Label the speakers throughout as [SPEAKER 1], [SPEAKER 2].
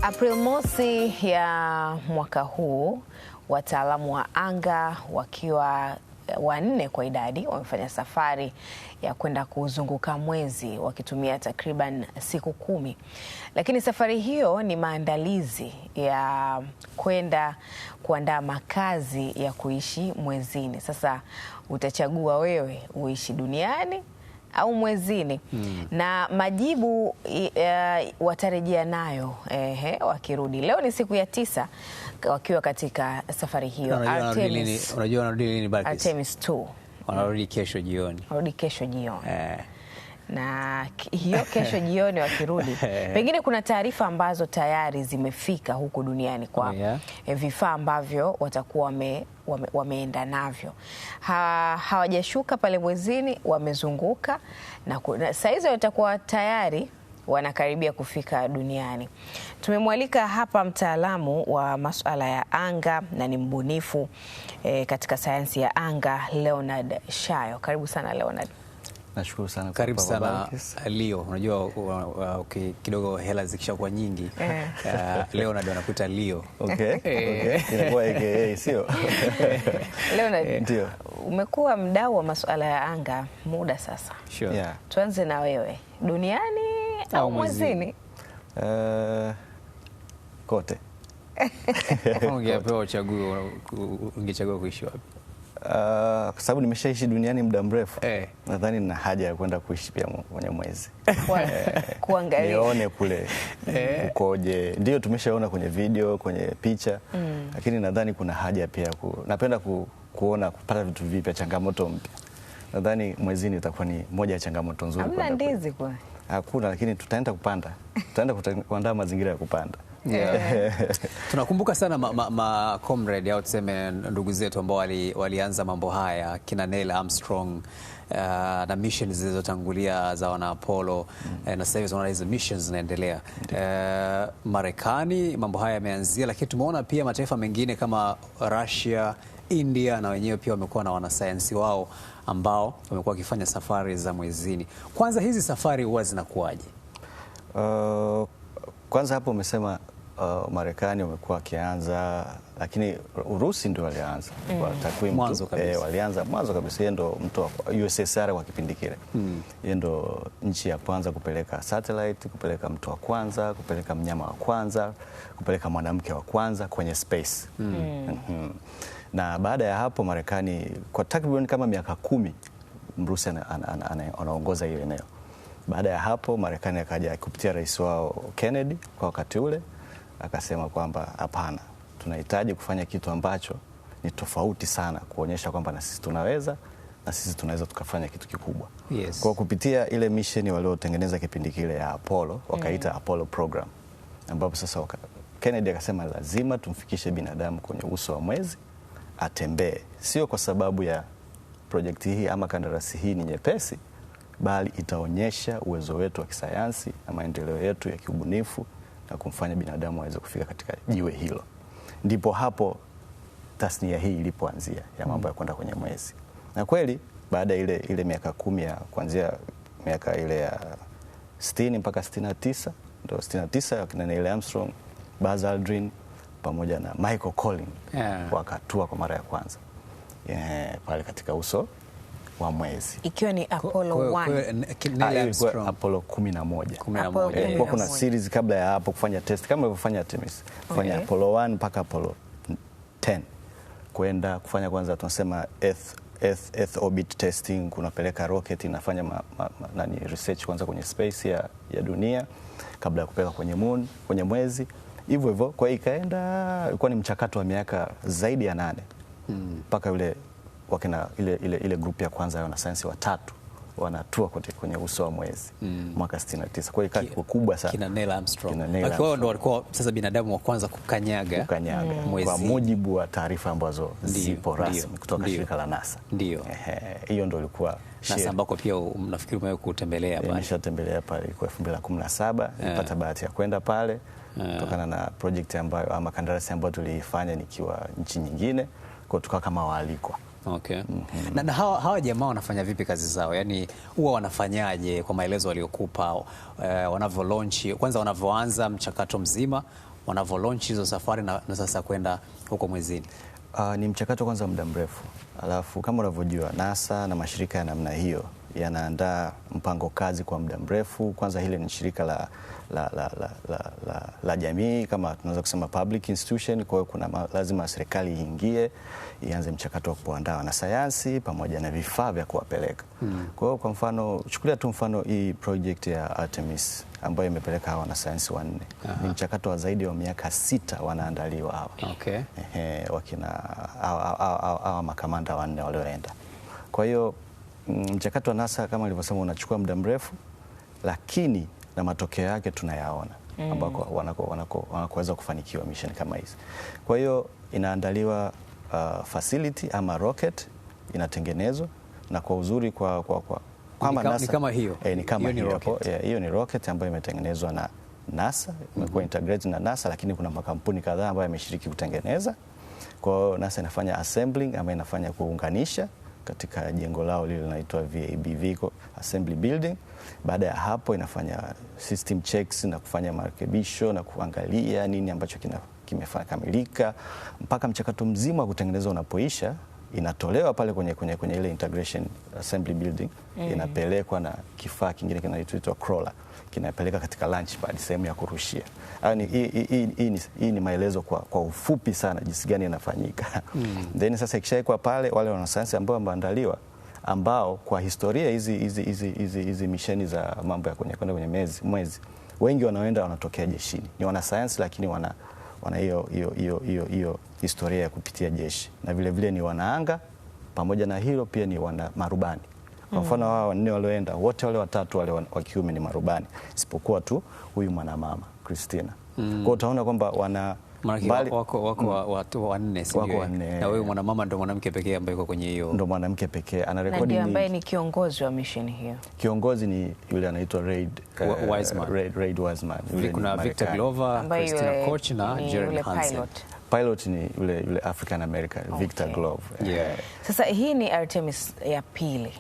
[SPEAKER 1] Aprili mosi ya mwaka huu, wataalamu wa anga wakiwa 4 kwa idadi wamefanya safari ya kwenda kuzunguka mwezi wakitumia takriban siku 10. Lakini safari hiyo ni maandalizi ya kwenda kuandaa makazi ya kuishi mwezini. Sasa utachagua wewe uishi duniani au mwezini. Na majibu watarejea nayo wakirudi. Leo ni siku ya 9 wakiwa katika safari hiyo.
[SPEAKER 2] Unajua wanarudi lini Balkis?
[SPEAKER 1] Artemis 2.
[SPEAKER 2] Wanarudi kesho jioni.
[SPEAKER 1] Wanarudi kesho jioni. Na hiyo kesho jioni wakirudi, pengine kuna taarifa ambazo tayari zimefika huku duniani kwa vifaa ambavyo watakuwa wameenda navyo. Hawajashuka pale mwezini, wamezunguka na saizi watakuwa tayari wanakaribia kufika duniani. Tumemwalika hapa mtaalamu wa masuala ya anga na ni mbunifu katika sayansi ya anga, Leonard Shayo. Karibu sana Leonard.
[SPEAKER 3] Nashukuru sana.
[SPEAKER 2] Karibu sana Leo. Unajua kidogo hela zikishakuwa nyingi Leonard anakuita Leo.
[SPEAKER 3] Okay. Inakuwa AKA sio?
[SPEAKER 1] Leonard,
[SPEAKER 3] ndio.
[SPEAKER 1] Umekuwa mdau wa masuala ya anga muda sasa.
[SPEAKER 2] Sure.
[SPEAKER 3] Yeah.
[SPEAKER 1] Tuanze na wewe. Duniani au mwezini?
[SPEAKER 3] Kote.
[SPEAKER 2] Ungepewa uchaguo, ungechagua kuishi wapi?
[SPEAKER 3] Kwa sababu nimeshaishi duniani muda mrefu, nadhani nina haja ya kwenda kuishi pia kwenye mwezi.
[SPEAKER 1] Kuangalia.
[SPEAKER 3] Nione kule ukoje. Ndio tumeshaona kwenye video, kwenye picha, lakini nadhani kuna haja pia napenda kuona, kupata vitu vipya, changamoto mpya. Nadhani mwezini itakuwa ni moja ya changamoto nzuri.
[SPEAKER 1] Hamna ndizi kwa?
[SPEAKER 3] Hakuna, lakini tutaenda kupanda. Tutaenda kuandaa mazingira ya kupanda.
[SPEAKER 2] Tunakumbuka sana comrade au tuseme ndugu zetu ambao walianza mambo haya, kina Neil Armstrong na missions zilizotangulia za wana Apollo, na sasa hivi tunaona hizo missions zinaendelea. Marekani mambo haya yameanzia, lakini tumeona pia mataifa mengine kama Russia, India na wenyewe pia wamekuwa na wanasayansi wao ambao wamekuwa wakifanya safari za mwezini. Kwanza hizi safari huwa zinakuwaje?
[SPEAKER 3] Kwanza hapo umesema Marekani wamekuwa wakianza, lakini Urusi ndio walianza kwa takwimu
[SPEAKER 2] mwanzo kabisa.
[SPEAKER 3] Walianza mwanzo kabisa, yeye ndo mtu wa USSR kwa kipindi kile. Yeye ndo nchi ya kwanza kupeleka satellite, kupeleka mtu wa kwanza, kupeleka mnyama wa kwanza, kupeleka mwanamke wa kwanza kwenye space. Na baada ya hapo Marekani kwa takriban kama miaka 10 Mrusi anaongoza ile eneo. Baada ya hapo Marekani akaja kupitia rais wao Kennedy kwa wakati ule, akasema kwamba hapana, tunahitaji kufanya kitu ambacho ni tofauti sana, kuonyesha kwamba na sisi tunaweza, na sisi tunaweza tukafanya kitu kikubwa. Kwa kupitia ile mission waliotengeneza kipindi kile ya Apollo, wakaita Apollo program, ambapo sasa Kennedy akasema lazima tumfikishe binadamu kwenye uso wa mwezi atembee, sio kwa sababu ya projekti hii ama kandarasi hii ni nyepesi, bali itaonyesha uwezo wetu wa kisayansi na maendeleo yetu ya kiubunifu na kumfanya binadamu aweze kufika katika jiwe hilo. Ndipo hapo tasnia hii ilipoanzia ya mambo ya kwenda kwenye mwezi. Na kweli baada ya ile miaka 10 ya kuanzia miaka ile ya 60 mpaka 69, ndio 69 wakina Neil Armstrong, Buzz Aldrin pamoja na Michael Collins wakatua kwa mara ya kwanza pale katika uso wa mwezi,
[SPEAKER 1] ikiwa ni Apollo 1.
[SPEAKER 3] Apollo 11. Kwa kuna series kabla ya hapo kufanya test kama ilivyofanya Artemis, kufanya Apollo 1 mpaka Apollo 10, kwenda kufanya kwanza tunasema Earth orbit testing, kunapeleka rocket inafanya research kwanza kwenye space ya dunia kabla ya kupeleka kwenye moon, kwenye mwezi, hivyo hivyo. Kwa hiyo ikaenda, ilikuwa ni mchakato wa miaka zaidi ya 8 mpaka wakina ile grupu ya kwanza ya wanasayansi watatu wanatua kwenye uso wa mwezi mwaka 69. Kwa hiyo ikawa kubwa sana.
[SPEAKER 2] Kina Neil Armstrong. Akiwa ndo walikuwa sasa binadamu wa kwanza kukanyaga mwezi,
[SPEAKER 3] kwa mujibu wa taarifa ambazo zipo rasmi kutoka shirika la NASA.
[SPEAKER 2] Ndio.
[SPEAKER 3] Hiyo ndo ilikuwa
[SPEAKER 2] NASA ambako pia nafikiri umewahi kutembelea pale.
[SPEAKER 3] Nimeshatembelea pale kwa 2017, nilipata bahati ya kwenda pale kutokana na project ambayo ama kandarasi ambayo tuliifanya nikiwa nchi nyingine, kwa tukawa kama waalikwa.
[SPEAKER 2] Okay. Na hawa jamaa wanafanya vipi kazi zao? Yaani huwa wanafanyaje kwa maelezo waliokupa wanavyo launch, kwanza wanavyoanza mchakato mzima wanavyo launch hizo safari na sasa kwenda huko mwezini?
[SPEAKER 3] Ni mchakato kwanza muda mrefu, alafu kama unavyojua NASA na mashirika ya namna hiyo yanaandaa mpango kazi kwa muda mrefu. Kwanza hili ni shirika la jamii, kama tunaweza kusema public institution. Kwa hiyo kuna lazima serikali iingie, ianze mchakato wa kuandaa wanasayansi pamoja na vifaa vya kuwapeleka. Kwa hiyo kwa mfano, chukulia tu mfano hii project ya Artemis ambayo imepeleka hawa wanasayansi 4. Ni mchakato wa zaidi wa miaka 6 wanaandaliwa hawa.
[SPEAKER 2] Okay.
[SPEAKER 3] Wakina hawa makamanda 4 walioenda. Kwa hiyo mchakato wa NASA kama nilivyosema unachukua muda mrefu, lakini na matokeo yake tunayaona ambako wanakoweza kufanikiwa mission kama hizi. Kwa hiyo inaandaliwa facility ama rocket inatengenezwa, na kwa uzuri kama NASA
[SPEAKER 2] ni kama hiyo.
[SPEAKER 3] Ni kama hiyo ni rocket ambayo imetengenezwa na NASA, imekuwa integrated na NASA, lakini kuna makampuni kadhaa ambayo yameshiriki kutengeneza. Kwa hiyo NASA inafanya assembling ama inafanya kuunganisha katika jengo lao lile linaloitwa VAB, Vehicle Assembly Building. Baada ya hapo inafanya system checks na kufanya marekebisho na kuangalia nini ambacho kimekamilika, mpaka mchakato mzima wa kutengeneza unapoisha, inatolewa pale kwenye ile integration assembly building. Inapelekwa na kifaa kingine kinaitwa crawler, kinapeleka katika launch pad, sehemu ya kurushia. Hii ni maelezo kwa ufupi sana jinsi gani inafanyika. Then sasa ikishaikwa pale, wale wanasayansi ambao wameandaliwa, ambao kwa historia hizi misheni za mambo ya kwenda kwenye mwezi, wengi wanaenda wanatokea jeshini. Ni wanasayansi lakini wana hiyo historia ya kupitia jeshi, na vile vile ni wanaanga. Pamoja na hilo pia ni wana marubani. Kwa mfano wao 4 walioenda, wote wale 3 wale wa kiume ni marubani, isipokuwa tu huyu mwanamama Christina. Kwa utaona kwamba wana
[SPEAKER 2] wako watu 4, sio?
[SPEAKER 3] Wako 4.
[SPEAKER 2] Na wewe mwanamama ndo mwanamke pekee ambaye yuko kwenye hiyo.
[SPEAKER 3] Ndo mwanamke pekee ana rekodi
[SPEAKER 1] nyingi. Ambaye ni kiongozi wa mission hiyo.
[SPEAKER 3] Kiongozi ni yule anaitwa Reid Wiseman.
[SPEAKER 2] Yule kuna Victor Glover, Christina Koch na Gerald Hansen.
[SPEAKER 3] Pilot ni yule African American, okay. Victor Glover.
[SPEAKER 1] Sasa hii ni Artemis ya pili.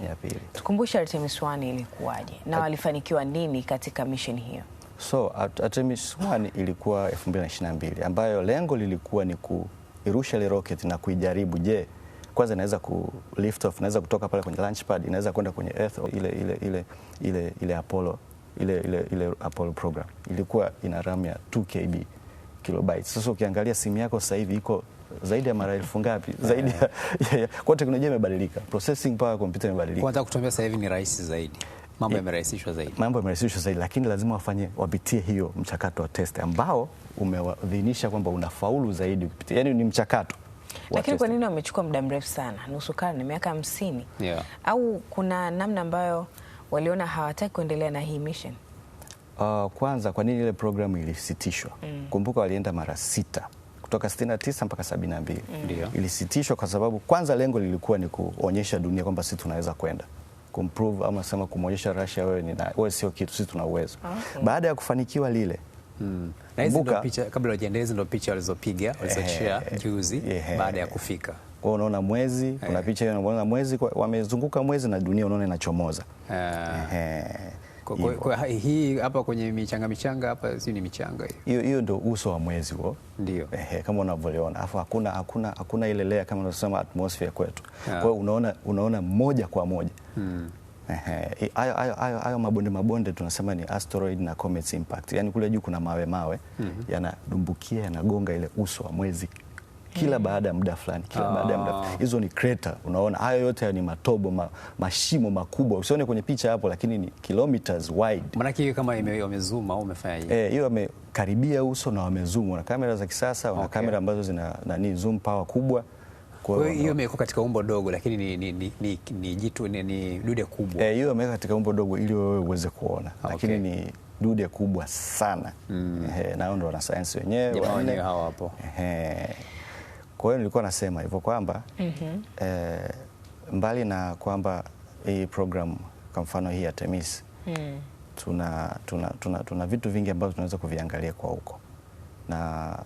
[SPEAKER 1] Tukumbushe Artemis 1 ilikuwaje na walifanikiwa nini katika mission hiyo?
[SPEAKER 3] So Artemis 1 ilikuwa 2022, ambayo lengo lilikuwa ni kuirusha ile rocket na kuijaribu, je, kwanza inaweza ku lift off, inaweza kutoka pale kwenye launch pad, inaweza kwenda kwenye Earth. Ile Apollo program ilikuwa ina RAM ya 2 kilobytes. Sasa ukiangalia simu yako sasa hivi iko zaidi ya mara 1000 ngapi? Zaidi ya kwa teknolojia imebadilika, processing power ya kompyuta imebadilika.
[SPEAKER 2] Kwa nataka kutuambia sasa hivi ni rahisi zaidi. Mambo yamerahisishwa zaidi. Lakini lazima wapitie hiyo mchakato wa test ambao umewadhinisha kwamba unafaulu zaidi kupitia. Yaani ni mchakato.
[SPEAKER 1] Lakini kwa nini wamechukua muda mrefu sana? Nusu karne, miaka 50. Au kuna namna ambayo waliona hawataki kuendelea na hii mission?
[SPEAKER 3] Kwanza kwa nini ile programu ilisitishwa? Kumbuka walienda mara 6 kutoka 69 mpaka 72. Ilisitishwa kwa sababu kwanza lengo lilikuwa ni kuonyesha dunia kwamba sisi tunaweza kwenda. Kumprove ama sema kumwonyesha Russia wewe sio kitu, sisi tuna uwezo. Baada ya kufanikiwa lile,
[SPEAKER 2] na hizo ndio picha, kabla hujaendelea, ndio picha walizopiga walizoshare juzi baada ya kufika.
[SPEAKER 3] Kwa unaona mwezi, kuna picha hiyo unaona mwezi wamezunguka mwezi na dunia unaona inachomoza.
[SPEAKER 2] Kwa hii hapa kwenye michanga hapa, si ni michanga hiyo?
[SPEAKER 3] Hiyo ndio uso wa mwezi huo.
[SPEAKER 2] Ndio.
[SPEAKER 3] Kama unavyoona. Alafu hakuna ile layer kama unasema atmosphere kwetu. Kwa hiyo unaona moja kwa moja. Hayo mabonde tunasema ni asteroid na comets impact. Yaani kule juu kuna mawe yanadumbukia, yanagonga ile uso wa mwezi kila baada ya muda fulani, hizo ni crater. Unaona hayo yote ni matobo, mashimo makubwa. Usione kwenye picha hapo, lakini ni kilometers wide.
[SPEAKER 2] Maana hiyo kama wamezoom au umefanya hiyo?
[SPEAKER 3] Hiyo wamekaribia uso na wamezoom. Na kamera za kisasa, na kamera ambazo zina zoom power kubwa.
[SPEAKER 2] Kwa hiyo imekuwa katika umbo dogo, lakini ni jitu, ni dude kubwa.
[SPEAKER 3] Hiyo imeweka katika umbo dogo ili wewe uweze kuona. Lakini ni dude kubwa sana. Na ndio wanasayansi wenyewe
[SPEAKER 2] hao hapo.
[SPEAKER 3] Kwa hiyo nilikuwa nasema hivyo kwamba mbali na kwamba hii program kwa mfano hii ya Artemis tuna vitu vingi ambavyo tunaweza kuviangalia kwa huko, na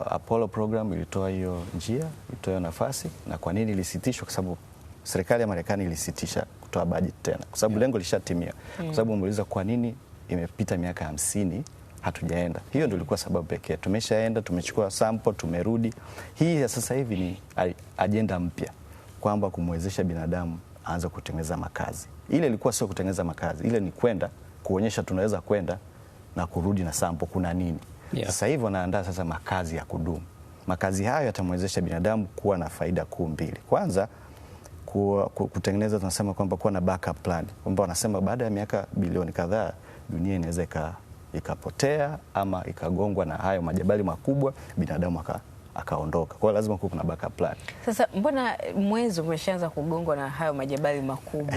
[SPEAKER 3] Apollo program ilitoa hiyo njia, ilitoa nafasi. Na kwa nini ilisitishwa? Kwa sababu serikali ya Marekani ilisitisha kutoa budget tena, kwa sababu lengo lishatimia. Kwa sababu umeuliza kwa nini imepita miaka 50 hatujaenda. Hiyo ndio ilikuwa sababu pekee. Tumeshaenda, tumechukua sample, tumerudi. Hii ya sasa hivi ni ajenda mpya kwamba kumwezesha binadamu aanze kutengeneza makazi. Ile ilikuwa sio kutengeneza makazi, ile ni kwenda kuonyesha tunaweza kwenda na kurudi na sample kuna nini. Sasa hivi wanaandaa sasa makazi ya kudumu. Makazi hayo yatamwezesha binadamu kuwa na faida kuu mbili. Kwanza kutengeneza, tunasema kwamba kuwa na backup plan, kwamba wanasema baada ya miaka bilioni kadhaa dunia inaweza ikapotea ama ikagongwa na hayo majabali makubwa, binadamu akaondoka. Kwa hiyo lazima kuwe kuna backup plan.
[SPEAKER 1] Sasa mbona mwezi umeshaanza kugongwa na hayo majabali makubwa?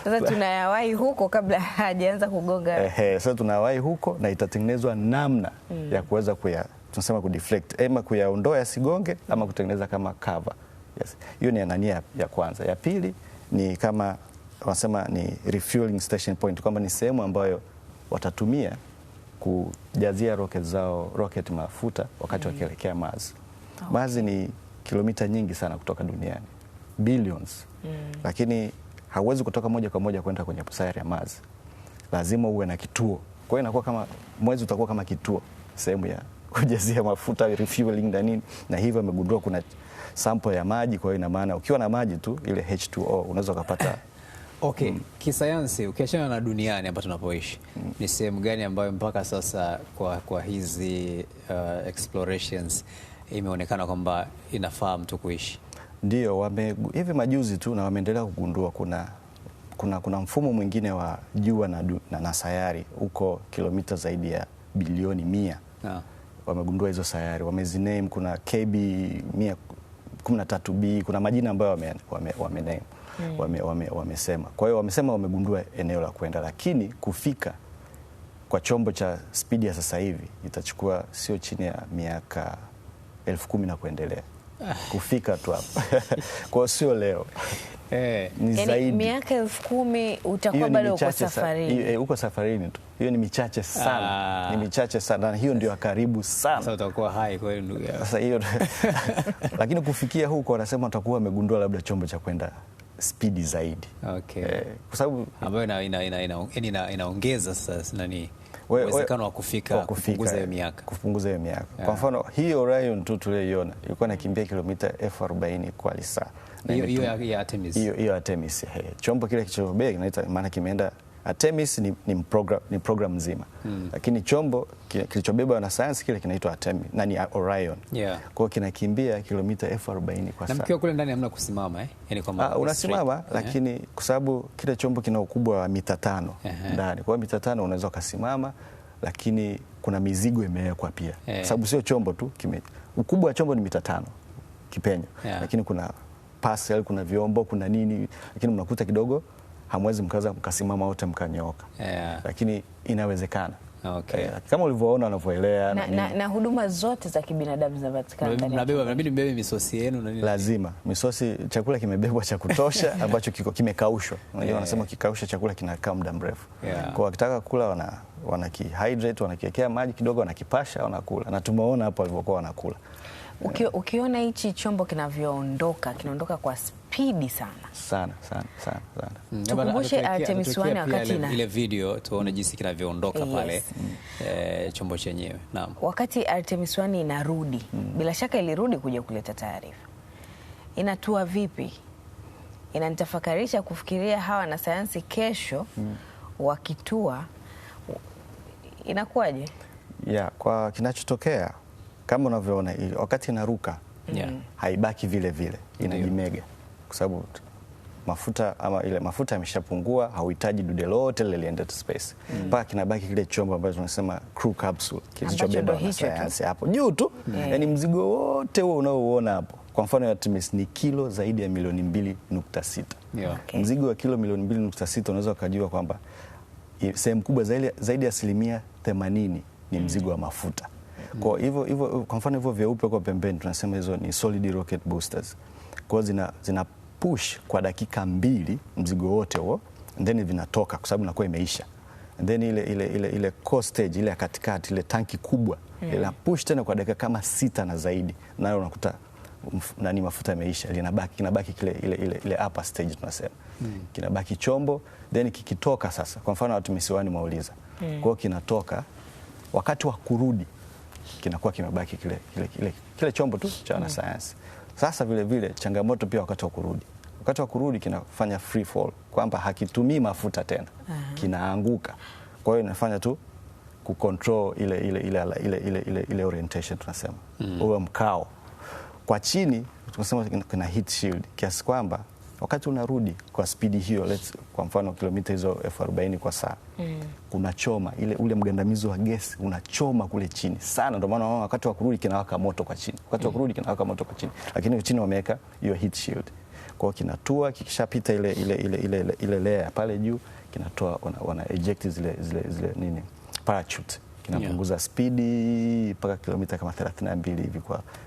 [SPEAKER 1] Sasa tunayawahi huko kabla hajaanza kugonga.
[SPEAKER 3] Sasa tunawahi huko na itatengenezwa namna ya kuweza tunasema kudeflect, ama kuyaondoa yasigonge ama kutengeneza kama cover. Yes. Hiyo ni anania ya kwanza. Ya pili ni kama wanasema ni refueling station point, kwamba ni sehemu ambayo watatumia kujazia rocket mafuta wakati wakielekea Mars. Mars ni kilomita nyingi sana kutoka duniani, billions. Lakini hauwezi kutoka moja kwa moja kwenda kwenye sayari ya Mars. Lazima uwe na kituo. Kwa hiyo inakuwa kama mwezi utakuwa kama kituo, sehemu ya kujazia mafuta, refueling na nini. Na hivyo amegundua kuna sample ya maji, kwa hiyo ina maana ukiwa na maji tu ile H2O unaweza kupata.
[SPEAKER 2] Okay, kisayansi ukiachana na duniani hapa tunapoishi, ni sehemu gani ambayo mpaka sasa kwa hizi explorations imeonekana kwamba inafaa mtu kuishi? Ndio,
[SPEAKER 3] hivi majuzi tu na wameendelea kugundua kuna mfumo mwingine wa jua na sayari huko kilomita zaidi ya bilioni 100. Wamegundua hizo sayari, wameziname, kuna KB 113b, kuna majina ambayo wamename. Wamesema. Kwa hiyo wamesema wamegundua eneo la kwenda, lakini kufika kwa chombo cha spidi ya sasa hivi itachukua sio chini ya miaka 10,000 na kuendelea. Kufika tu hapo. Kwa hiyo sio leo. Ni zaidi.
[SPEAKER 1] Miaka 10,000 utakuwa bado uko safarini.
[SPEAKER 3] Uko safarini tu. Hiyo ni michache sana. Ni michache sana. Na hiyo ndio karibu sana.
[SPEAKER 2] Sasa utakuwa hai kwa hiyo.
[SPEAKER 3] Sasa hiyo. Lakini kufikia huko wanasema watakuwa wamegundua labda chombo cha kwenda spidi zaidi.
[SPEAKER 2] Okay.
[SPEAKER 3] Kwa sababu
[SPEAKER 2] ambayo inaongeza sasa nani uwezekano wa kufika kupunguza hiyo miaka.
[SPEAKER 3] Kupunguza hiyo miaka. Kwa mfano hii Orion tu tuliyoiona ilikuwa inakimbia kilomita 40,000 kwa saa.
[SPEAKER 2] Hiyo ya Artemis.
[SPEAKER 3] Hiyo Artemis. Chombo kile kilichobeba kinaita, maana kimeenda Artemis ni program nzima. Lakini chombo kilichobeba wanasayansi kile kinaitwa Artemis na ni Orion. Kwa hiyo kinakimbia kilomita 40,000 kwa saa.
[SPEAKER 2] Na mkiwa kule ndani hamna kusimama
[SPEAKER 3] Yaani kwamba unasimama lakini kwa sababu kile chombo kina ukubwa wa mita 5 ndani. Kwa hiyo mita 5 unaweza kusimama, lakini kuna mizigo imewekwa pia. Kwa sababu sio chombo tu ukubwa wa chombo ni mita 5 kipenyo. Lakini kuna parcel, kuna vyombo, kuna nini, lakini mnakuta kidogo hamwezi mkasimama wote mkanyooka. Lakini inawezekana.
[SPEAKER 2] Okay.
[SPEAKER 3] Kama ulivyoona wanavyoelea
[SPEAKER 1] na huduma zote za kibinadamu zinapatikana ndani.
[SPEAKER 2] Inabidi mbebe misosi yenu na nini?
[SPEAKER 3] Lazima. Misosi, chakula kimebebwa cha kutosha ambacho kimekaushwa. Unajua wanasema kikausha chakula kinakaa muda mrefu. Kwa wakitaka kula wanakihydrate, wanakiwekea maji kidogo, wanakipasha, wanakula. Na tumeona hapo walivyokuwa wanakula.
[SPEAKER 1] Ukiona hichi chombo kinaondoka kwa spidi sana. Tukumbushe Artemis 1 wakati
[SPEAKER 2] ile video tuone jinsi kinavyoondoka pale chombo chenyewe. Naam.
[SPEAKER 1] Wakati Artemis 1 inarudi, bila shaka ilirudi kuja kuleta taarifa. Inatua vipi? Inanitafakarisha kufikiria hawa na sayansi kesho wakitua inakuwaje?
[SPEAKER 3] Kwa kinachotokea kama unavyoona wakati inaruka haibaki vile vile, inajimega kwa sababu mafuta yameshapungua, hauhitaji dude lote lile liende to space. Mpaka kinabaki kile chombo ambacho tunasema crew capsule kilichobeba wanasayansi hapo juu tu. Yaani mzigo wote huo unaouona hapo, kwa mfano Artemis ni kilo zaidi ya milioni 2.6. Mzigo wa kilo milioni 2.6 unaweza ukajua kwamba sehemu kubwa zaidi ya 80% ni mzigo wa mafuta. Kwa hivyo kwa mfano hivyo vyeupe kwa pembeni tunasema hizo ni solid rocket boosters. Kwa zina push kwa dakika 2 mzigo wote huo, and then vinatoka kwa sababu inakuwa imeisha. And then ile core stage ile ya katikati ile tanki kubwa ila push tena kwa dakika kama 6 na zaidi, nayo unakuta nani mafuta yameisha, kinabaki ile upper stage tunasema. Kinabaki chombo, then kikitoka sasa, kwa mfano watu misiwani mauliza. Kwa hiyo kinatoka, wakati wa kurudi kinakuwa kimebaki kile chombo tu cha wanasayansi. Sasa vile vile changamoto pia wakati wa kurudi. Wakati wa kurudi kinafanya free fall, kwamba hakitumii mafuta tena. Kinaanguka. Kwa hiyo inafanya tu kucontrol ile orientation tunasema. Ule mkao. Kwa chini tunasema kuna heat shield, kiasi kwamba wakati unarudi kwa spidi hiyo, kwa mfano kilomita hizo 40 kwa saa, kunachoma ule mgandamizo wa gesi unachoma kule chini sana. Ndio maana wakati wa kurudi kinawaka moto kwa chini. Wakati wa kurudi kinawaka moto kwa chini. Lakini chini wameweka hiyo heat shield. Kwa hiyo kinatua, kikishapita ile layer pale juu, kinatoa, wana eject zile nini, parachute. Kinapunguza spidi mpaka kilomita kama 32 hivi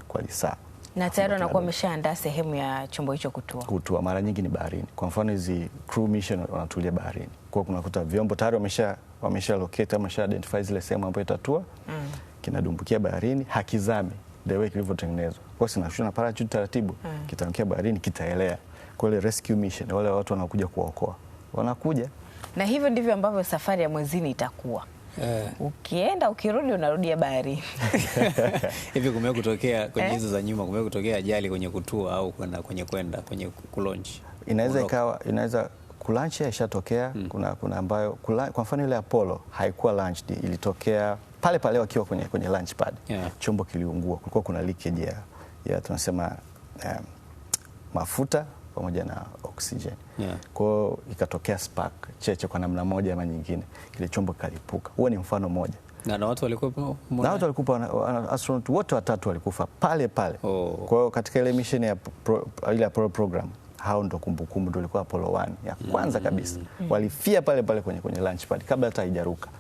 [SPEAKER 3] kwa lisaa.
[SPEAKER 1] Na tayari wanakuwa wameshaandaa sehemu ya chombo hicho kutua. Mara nyingi ni baharini. Kwa mfano hizi crew mission wanatulia baharini. Kwa kunakuta vyombo tayari wamesha locate, wamesha identify zile sehemu ambayo itatua. Kinadumbukia baharini, hakizami the way kilivyotengenezwa. Kwa hiyo sinashusha na parachute taratibu, kitaangukia baharini, kitaelea. Kwa ile rescue mission, wale watu wanakuja kuokoa. Wanakuja. Na hivyo ndivyo ambavyo safari ya mwezini itakuwa. Ukienda ukirudi unarudia bahari.
[SPEAKER 2] Hivi kumekuwa kutokea kwenye hizo za nyuma, kumekuwa kutokea ajali kwenye kutua au kwenye kulaunch?
[SPEAKER 3] Inaweza kulaunch ishatokea. Kuna ambayo kwa mfano ile Apollo haikuwa launched, ilitokea pale wakiwa kwenye launch pad. Chombo kiliungua, kulikuwa kuna leakage ya tunasema mafuta pamoja na oxygen. Kwa hiyo ikatokea spark cheche kwa namna moja ama nyingine, kile chombo kalipuka. Huo ni mfano moja. Na watu walikuwa astronaut wote watatu walikufa pale. Kwa hiyo katika ile mission ya ile Apollo program, hao ndo kumbukumbu, ndo ilikuwa Apollo 1 ya kwanza kabisa. Walifia pale kwenye launch pad kabla hata haijaruka.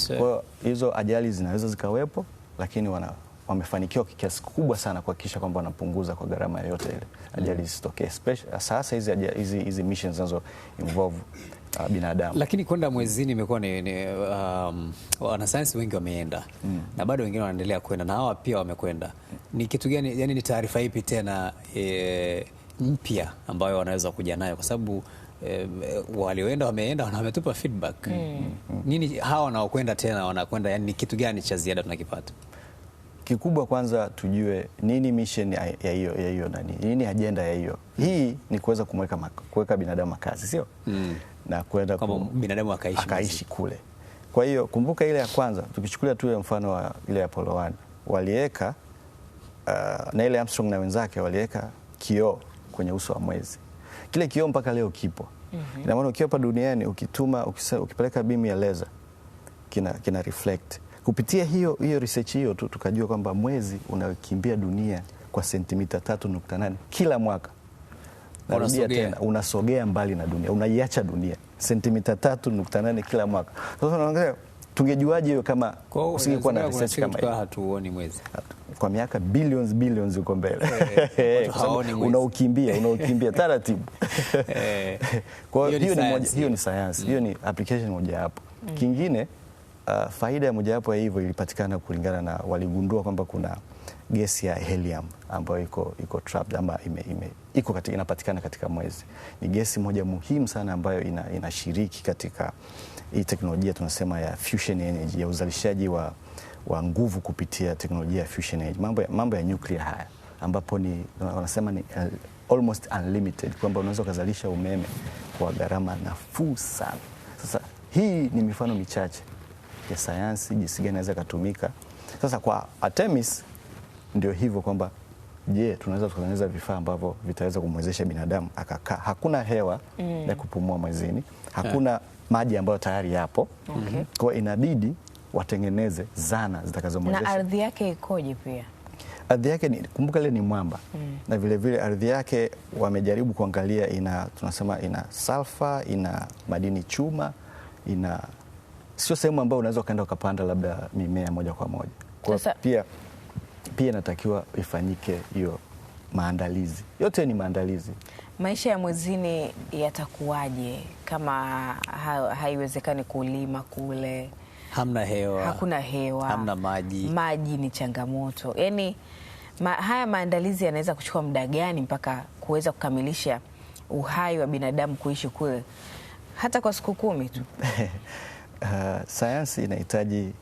[SPEAKER 3] Kwa hiyo hizo ajali zinaweza zikawepo, lakini wamefanikiwa kwa kiasi kubwa sana kuhakikisha kwamba wanapunguza kwa gharama yoyote ile ajali zisitokee, sasa hizi missions zinazo involve binadamu.
[SPEAKER 2] Lakini kwenda mwezini imekuwa wanasayansi wengi wameenda na bado wengine wanaendelea kwenda, na hawa pia wamekwenda. Ni kitu gani, yani ni taarifa ipi tena mpya ambayo wanaweza kuja nayo, kwa sababu walioenda wameenda na wametupa feedback. Nini hawa wanaokwenda tena wanakwenda, yani ni kitu gani cha ziada tunakipata?
[SPEAKER 3] Kikubwa kwanza tujue nini mission ya hiyo nini agenda ya hiyo. Hii ni kuweza kuweka binadamu makazi, sio? Na kwenda
[SPEAKER 2] binadamu
[SPEAKER 3] akaishi kule. Kwa hiyo kumbuka ile ya kwanza, tukichukulia tu mfano wa ile Apollo 1, waliweka na ile Armstrong na wenzake waliweka kioo kwenye uso wa mwezi. Kile kioo mpaka leo kipo. Ina maana ukiwa hapa duniani ukipeleka beam ya laser kina reflect. Kupitia hiyo research hiyo tu tukajua kwamba mwezi unakimbia dunia kwa sentimita 3.8 kila mwaka. Narudia tena, unasogea mbali na dunia, unaiacha dunia sentimita 3.8 kila mwaka. Sasa unaangalia tungejuaje hiyo kama usingekuwa na research kama hiyo?
[SPEAKER 2] Hatuoni mwezi
[SPEAKER 3] kwa miaka billions uko mbele. Unaukimbia taratibu. Kwa hiyo ni science, hiyo ni application moja hapo. Kingine faida ya mojawapo ya hivyo ilipatikana kulingana na waligundua kwamba kuna gesi ya helium ambayo iko trapped ama inapatikana katika mwezi. Ni gesi moja muhimu sana ambayo inashiriki katika hii teknolojia tunasema ya fusion energy, ya uzalishaji wa nguvu kupitia teknolojia ya fusion energy. Mambo ya nuclear haya ambapo wanasema ni almost unlimited, kwamba unaweza kuzalisha umeme kwa gharama nafuu sana. Sasa hii ni mifano michache ya sayansi jinsi gani inaweza kutumika. Sasa kwa Artemis ndio hivyo kwamba tunaweza kutengeneza vifaa ambavyo vitaweza kumwezesha binadamu akakaa. Hakuna hewa ya kupumua mwezini, hakuna maji ambayo tayari yapo. Kwa inabidi watengeneze zana zitakazomwezesha.
[SPEAKER 1] Na ardhi yake ikoje pia?
[SPEAKER 3] Ardhi yake kumbuka ile ni mwamba. Na vile vile ardhi yake wamejaribu kuangalia tunasema ina sulfur, ina madini chuma, sio sehemu ambayo unaweza kaenda ukapanda labda mimea moja kwa moja. Kwa pia inatakiwa ifanyike hiyo maandalizi. Yote ni maandalizi.
[SPEAKER 1] Maisha ya mwezini yatakuwaje kama haiwezekani kulima kule?
[SPEAKER 2] Hamna hewa.
[SPEAKER 1] Hakuna hewa.
[SPEAKER 2] Hamna maji.
[SPEAKER 1] Maji ni changamoto. Yaani haya maandalizi yanaweza kuchukua muda gani mpaka kuweza kukamilisha uhai wa binadamu kuishi kule hata kwa siku 10 tu?
[SPEAKER 3] Sayansi inahitaji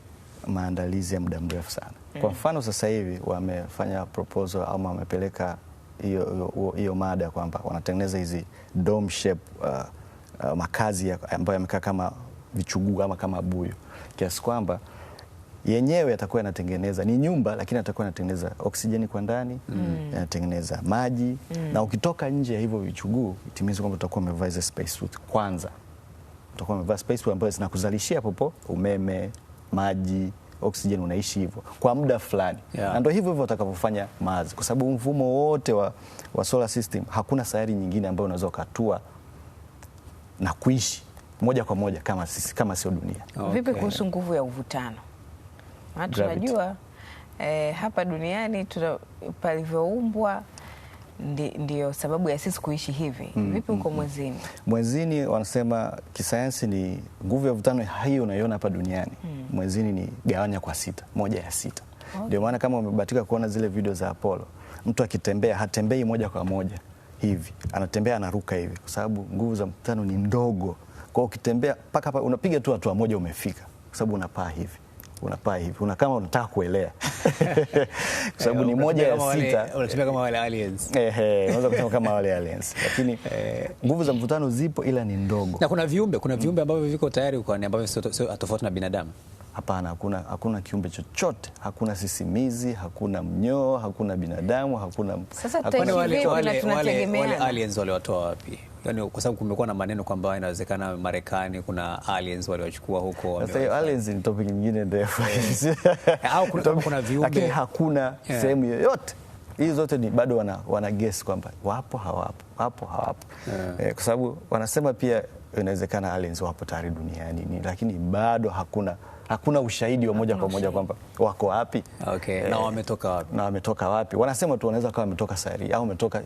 [SPEAKER 3] maandalizi ya muda mrefu sana. Kwa mfano sasa hivi wamefanya proposal au wamepeleka hiyo mada kwamba wanatengeneza hizi dome shape makazi ambayo yamekaa kama vichuguu ama kama buyu, kiasi kwamba yenyewe yatakuwa yanatengeneza ni nyumba, lakini atakuwa yanatengeneza oksijeni kwa ndani, yanatengeneza maji, na ukitoka nje ya hivyo vichuguu itimizi kwamba utakuwa umevaa hizo space suit. Kwanza utakuwa umevaa space suit ambazo zinakuzalishia popo umeme, maji, oksijeni, unaishi hivyo kwa muda fulani. Na ndio hivyo utakavyofanya Mars, kwa sababu mfumo wote wa solar system hakuna sayari nyingine ambayo unaweza ukatua na kuishi moja kwa moja kama sisi, kama sio dunia.
[SPEAKER 1] Vipi kuhusu nguvu ya uvutano? Tunajua hapa duniani palivyoumbwa ndio sababu ya sisi kuishi hivi. Vipi huko mwezini? Mwezini
[SPEAKER 3] wanasema kisayansi ni nguvu ya uvutano hiyo unaiona hapa duniani. Mwezini ni gawanya kwa 6, 1 ya 6. Ndio maana kama umebahatika kuona zile video za Apollo, mtu akitembea hatembei moja kwa moja hivi, anatembea anaruka hivi, kwa sababu nguvu za mvutano ni ndogo. Kwa hiyo ukitembea mpaka hapa unapiga tu hatua moja umefika, kwa sababu unapaa hivi. Kama unataka kuelea kwa sababu ni 1 ya 6.
[SPEAKER 2] Unatembea kama wale aliens.
[SPEAKER 3] Unaweza kusema kama wale aliens, lakini nguvu za mvutano zipo, ila ni ndogo.
[SPEAKER 2] Na kuna viumbe ambavyo viko tayari huko, ambavyo sio tofauti na binadamu.
[SPEAKER 3] Hapana, hakuna kiumbe chochote, hakuna sisimizi, hakuna mnyoo, hakuna binadamu, hakuna.
[SPEAKER 1] Sasa wale
[SPEAKER 2] aliens wale watoa wapi? Yaani kwa sababu kumekuwa na maneno kwamba inawezekana Marekani kuna aliens waliwachukua huko.
[SPEAKER 3] Sasa hiyo aliens ni topic nyingine ndefu.
[SPEAKER 2] Au kuna viumbe,
[SPEAKER 3] lakini hakuna sehemu yoyote. Hizi zote ni bado wana guess kwamba wapo hawapo, kwa sababu wanasema pia inawezekana aliens wapo tayari duniani, lakini bado hakuna ushahidi wa moja kwa moja kwamba wako wapi.
[SPEAKER 2] Na wametoka wapi?
[SPEAKER 3] Wanasema tu wanaweza kama wametoka sayari au wametoka,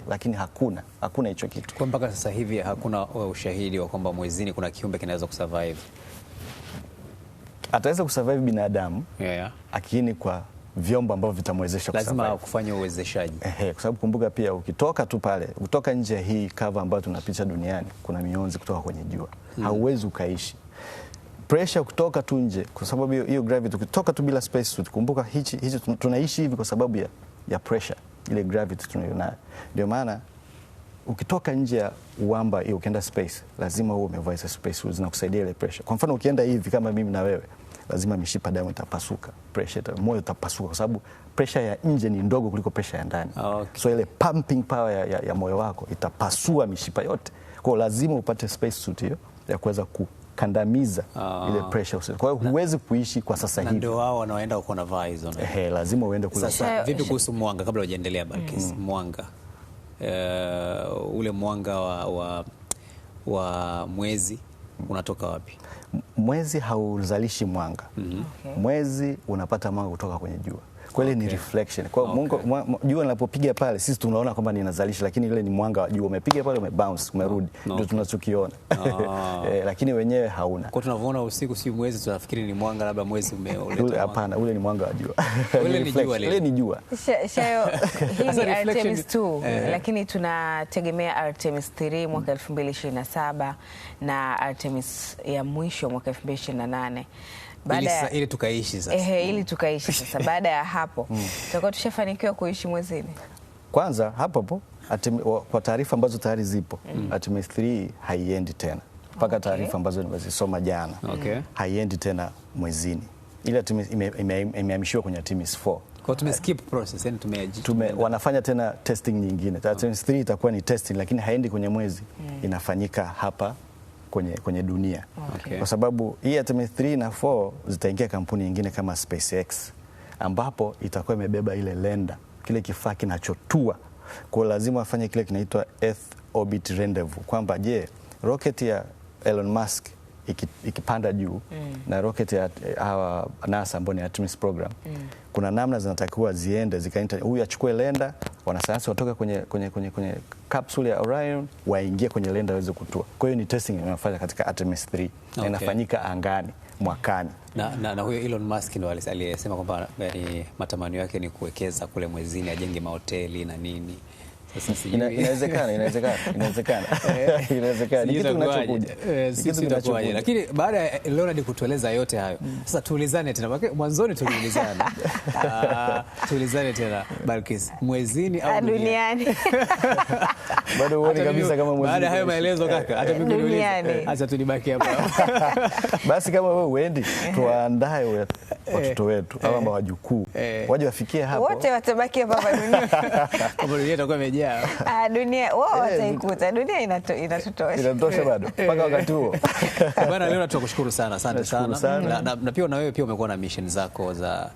[SPEAKER 3] lakini hakuna hicho kitu.
[SPEAKER 2] Kwa mpaka sasa hivi hakuna ushahidi wa kwamba mwezini kuna kiumbe kinaweza kusurvive.
[SPEAKER 3] Ataweza kusurvive binadamu, lakini kwa vyombo ambavyo vitamwezesha kusurvive.
[SPEAKER 2] Lazima kufanya uwezeshaji.
[SPEAKER 3] Kwa sababu kumbuka pia ukitoka tu pale, kutoka nje ya hii cover ambayo tunapicha duniani, kuna mionzi kutoka kwenye jua. Hauwezi ukaishi. Pressure kutoka tu nje, kwa sababu hiyo gravity, kutoka tu bila space suit. Kumbuka hichi tunaishi hivi kwa sababu ya pressure, ile gravity tunayonayo. Ndio maana ukitoka nje ya uwamba hiyo ukienda space, lazima uwe umevaa space suit zinakusaidia ile pressure. Kwa mfano ukienda hivi kama mimi na wewe, lazima mishipa damu itapasuka, moyo utapasuka, kwa sababu pressure ya nje ni ndogo kuliko pressure ya ndani. So ile pumping power ya moyo wako itapasua mishipa yote. Kwa hiyo lazima upate space suit hiyo ya kuweza kukandamiza ile pressure. Kwa hiyo huwezi kuishi kwa sasa hivi.
[SPEAKER 2] Ndio wao wanaenda huko na vaa hizo.
[SPEAKER 3] Lazima uende kule.
[SPEAKER 2] Sasa vipi kuhusu mwanga, kabla hujaendelea Balkis? Mwanga, ule mwanga wa mwezi unatoka wapi?
[SPEAKER 3] Mwezi hauzalishi mwanga. Mwezi unapata mwanga kutoka kwenye jua. Kwa ile ni reflection. Kwa jua linapopiga pale sisi tunaona kwamba linazalisha, lakini ile ni mwanga wa jua. Umepiga pale, umebounce, umerudi. Ndio tunachokiona. Lakini wenyewe hauna.
[SPEAKER 2] Kwa tunavyoona usiku si mwezi, tunafikiri ni mwanga, labda mwezi umeuleta.
[SPEAKER 3] Hapana, ule ni mwanga wa jua.
[SPEAKER 2] Ule ni jua.
[SPEAKER 1] Shayo, hii ni Artemis 2, lakini tunategemea Artemis 3 mwaka 2027 na Artemis ya mwisho mwaka 2028.
[SPEAKER 2] Ili tukaishi sasa.
[SPEAKER 1] Ili tukaishi sasa. Baada ya hapo tutakuwa tushafanikiwa kuishi mwezini.
[SPEAKER 3] Kwanza hapo kwa taarifa ambazo tayari zipo, Artemis 3 haiendi tena. Mpaka taarifa ambazo nimezisoma jana. Haiendi tena mwezini. Ile imehamishiwa kwenye Artemis 4.
[SPEAKER 2] Kwa tumeskip process, yani
[SPEAKER 3] wanafanya tena testing nyingine. Artemis 3 itakuwa ni testing, lakini haendi kwenye mwezi. Inafanyika hapa kwenye dunia. Kwa sababu hii Artemis 3 na 4 zitaingia kampuni nyingine kama SpaceX, ambapo itakuwa imebeba ile lander, kile kifaa kinachotua. Kwa lazima afanye kile kinaitwa Earth Orbit Rendezvous, kwamba je, rocket ya Elon Musk ikipanda juu na rocket ya hawa NASA ambao ni Artemis program, kuna namna zinatakiwa ziende zikaita, huyu achukue lenda, wanasayansi watoke kwenye capsule ya Orion waingie kwenye lenda waweze kutua. Kwa hiyo ni testing inafanya katika Artemis 3 na inafanyika angani mwakani.
[SPEAKER 2] Na huyo Elon Musk ndo aliyesema kwamba matamanio yake ni kuwekeza kule mwezini, ajenge mahoteli na nini. Sasa
[SPEAKER 3] inawezekana. Ni kitu kinachokuja.
[SPEAKER 2] Lakini baada ya Leonard kutueleza yote hayo, sasa tuulizane tena. Mwanzoni tuliulizana. Tuulizane tena, Balkis, mwezini au
[SPEAKER 1] duniani?
[SPEAKER 3] Bado uone kabisa kama mwezini.
[SPEAKER 2] Baada ya hayo maelezo kaka, hata mimi niulize. Acha tunibaki hapa.
[SPEAKER 3] Basi kama wewe uendi, tuandae watoto wetu au wajukuu waje wafikie hapo.
[SPEAKER 1] Wote watabaki hapa dunia.
[SPEAKER 2] Kama dunia itakuwa imejaa.
[SPEAKER 1] Dunia wao wataikuta. Dunia inatutosha.
[SPEAKER 3] Inatosha bado mpaka wakati huo.
[SPEAKER 2] Bwana, leo tunakushukuru sana. Asante sana. Na pia na wewe pia umekuwa na mission zako za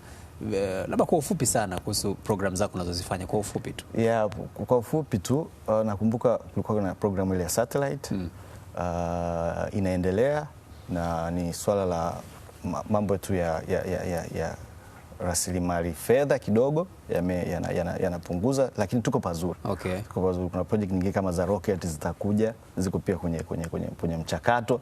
[SPEAKER 2] labda kwa ufupi sana kuhusu program zako unazozifanya kwa ufupi tu.
[SPEAKER 3] Yeah, kwa ufupi tu nakumbuka kulikuwa na program ile ya satellite inaendelea, na ni swala la mambo tu ya rasilimali fedha kidogo yanapunguza, lakini tuko pazuri.
[SPEAKER 2] Okay.
[SPEAKER 3] Tuko pazuri. Kuna project nyingine kama za rocket zitakuja, ziko pia kwenye mchakato.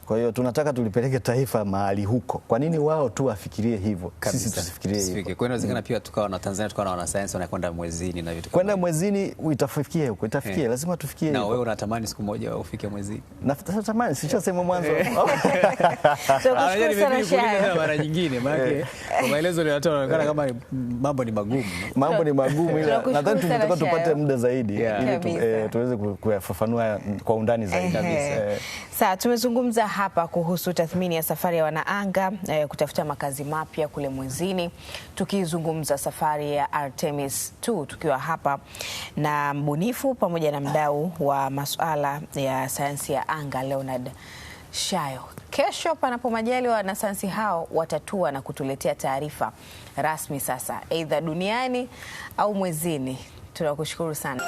[SPEAKER 3] Kwa hiyo tunataka tulipeleke taifa mahali huko. Kwa nini wao tu wafikirie hivyo? Sisi tusifikirie hivyo.
[SPEAKER 2] Kwa hiyo inawezekana pia tukawa na Tanzania, tukawa na wanasayansi wanakwenda mwezini na vitu.
[SPEAKER 3] Kwenda mwezini itafikia huko, lazima tufikie.
[SPEAKER 2] Na wewe unatamani siku moja ufike mwezini?
[SPEAKER 3] Natamani, sichosema mwanzo.
[SPEAKER 1] Tunakushukuru sana
[SPEAKER 2] mara nyingine, maana kwa maelezo yanayotoa yanaonekana kama mambo ni magumu.
[SPEAKER 3] Mambo ni magumu, ila nadhani tunataka tupate muda zaidi ili tuweze kuyafafanua kwa undani zaidi kabisa.
[SPEAKER 1] Sasa tumezungumza hapa kuhusu tathmini ya safari ya wanaanga kutafuta makazi mapya kule mwezini, tukizungumza safari ya Artemis 2 tukiwa hapa na mbunifu pamoja na mdau wa masuala ya sayansi ya anga Leonard Shayo. Kesho panapo majaliwa wanasayansi hao watatua na kutuletea taarifa rasmi sasa, aidha duniani au mwezini. Tunakushukuru sana.